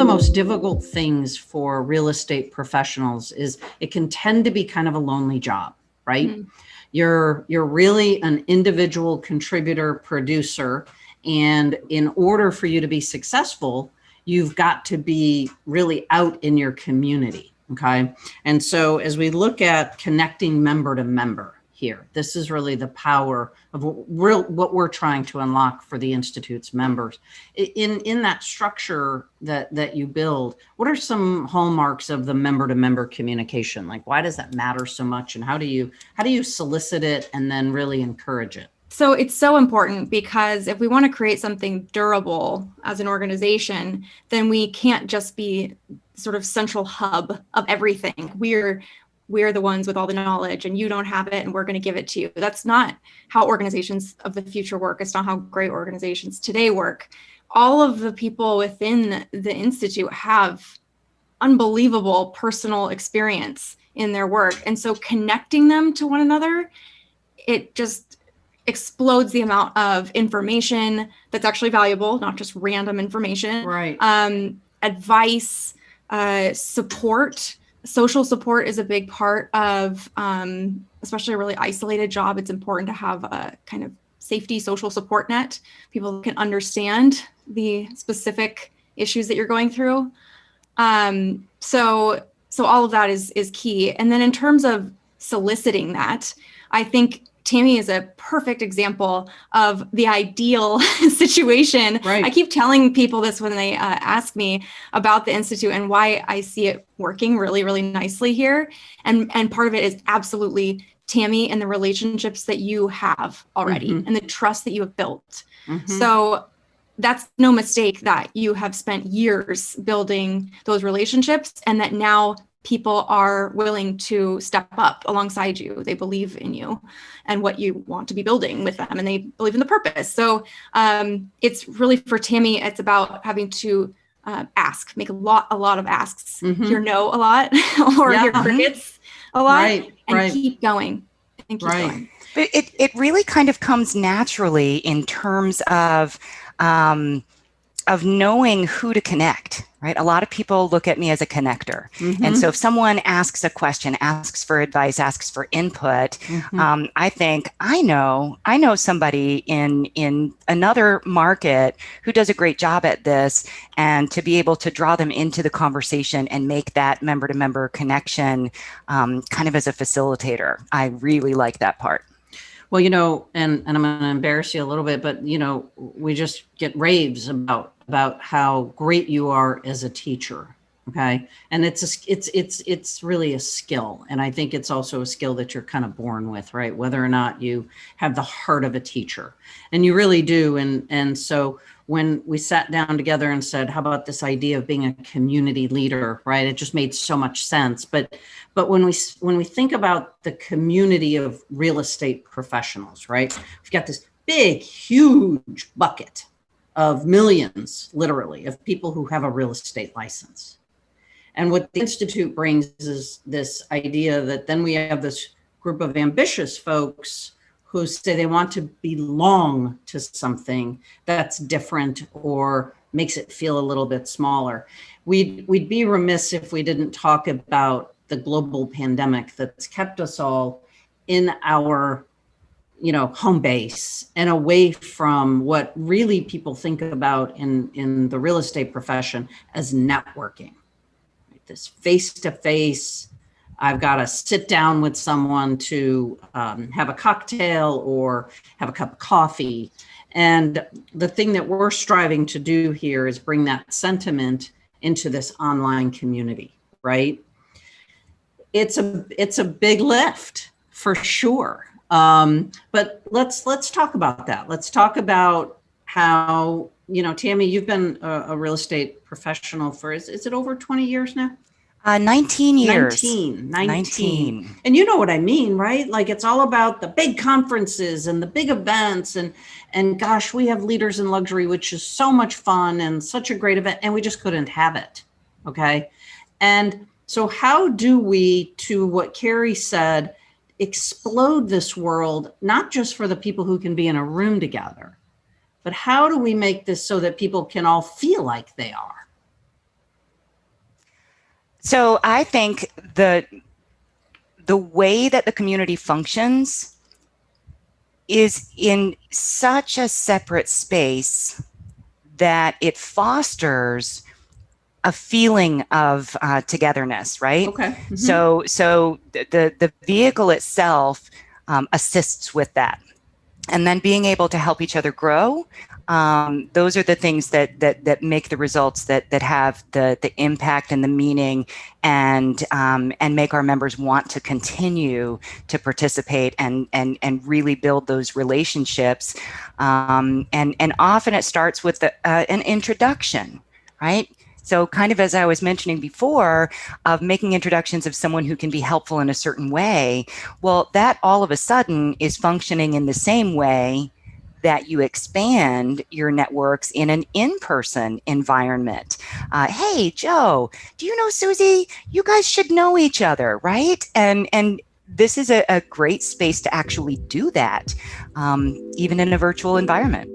the most difficult things for real estate professionals is it can tend to be kind of a lonely job, right? Mm-hmm. You're really an individual contributor producer. And in order for you to be successful, you've got to be really out in your community. Okay. And so as we look at connecting member to member here, this is really the power of what we're trying to unlock for the Institute's members. In that structure that you build, what are some hallmarks of the member to member communication? Like, why does that matter so much? And how do you solicit it and then really encourage it? So it's so important, because if we want to create something durable as an organization, then we can't just be sort of central hub of everything. We're the ones with all the knowledge and you don't have it and we're going to give it to you. That's not how organizations of the future work. It's not how great organizations today work. All of the people within the Institute have unbelievable personal experience in their work. And so connecting them to one another, it just explodes the amount of information that's actually valuable, not just random information. Right. Advice, support. Social support is a big part of, especially a really isolated job. It's important to have a kind of safety social support net. People can understand the specific issues that you're going through. So all of that is key. And then in terms of soliciting that, I think Tami is a perfect example of the ideal situation. Right. I keep telling people this when they ask me about the Institute and why I see it working really, really nicely here. And part of it is absolutely Tami and the relationships that you have already mm-hmm. and the trust that you have built. Mm-hmm. So that's no mistake that you have spent years building those relationships and that now people are willing to step up alongside you. They believe in you and what you want to be building with them, and they believe in the purpose. So it's really, for Tami, it's about having to make a lot of asks, mm-hmm. hear no a lot or hear crickets a lot, and keep going and keep going. But it really kind of comes naturally in terms of knowing who to connect, right? A lot of people look at me as a connector. Mm-hmm. And so if someone asks a question, asks for advice, asks for input, mm-hmm. I think, I know somebody in another market who does a great job at this, and to be able to draw them into the conversation and make that member-to-member connection kind of as a facilitator. I really like that part. Well, and I'm going to embarrass you a little bit, but, we just get raves about how great you are as a teacher. Okay. And it's really a skill. And I think it's also a skill that you're kind of born with, right? Whether or not you have the heart of a teacher, and you really do. And so when we sat down together and said, how about this idea of being a community leader, right? It just made so much sense. But when we think about the community of real estate professionals, right? We've got this big, huge bucket of millions, literally, of people who have a real estate license. And what the Institute brings is this idea that then we have this group of ambitious folks who say they want to belong to something that's different or makes it feel a little bit smaller. We'd be remiss if we didn't talk about the global pandemic that's kept us all in our home base and away from what really people think about in the real estate profession as networking. This face-to-face, I've got to sit down with someone to have a cocktail or have a cup of coffee. And the thing that we're striving to do here is bring that sentiment into this online community, right? It's a big lift for sure. But let's talk about that. Let's talk about how, Tami, you've been a real estate professional for, is it over 20 years now? 19 years. 19. And you know what I mean, right? Like, it's all about the big conferences and the big events and gosh, we have Leaders in Luxury, which is so much fun and such a great event, and we just couldn't have it. Okay. And so how do we, to what Carrie said, explode this world, not just for the people who can be in a room together, but how do we make this so that people can all feel like they are? So I think the way that the community functions is in such a separate space that it fosters a feeling of togetherness, right? Okay. Mm-hmm. So the vehicle itself assists with that, and then being able to help each other grow. Those are the things that make the results that have the impact and the meaning, and make our members want to continue to participate and really build those relationships. And often it starts with an introduction, right? So kind of as I was mentioning before, of making introductions of someone who can be helpful in a certain way, well, that all of a sudden is functioning in the same way that you expand your networks in an in-person environment. Hey, Joe, do you know Susie? You guys should know each other, right? And this is a great space to actually do that, even in a virtual environment.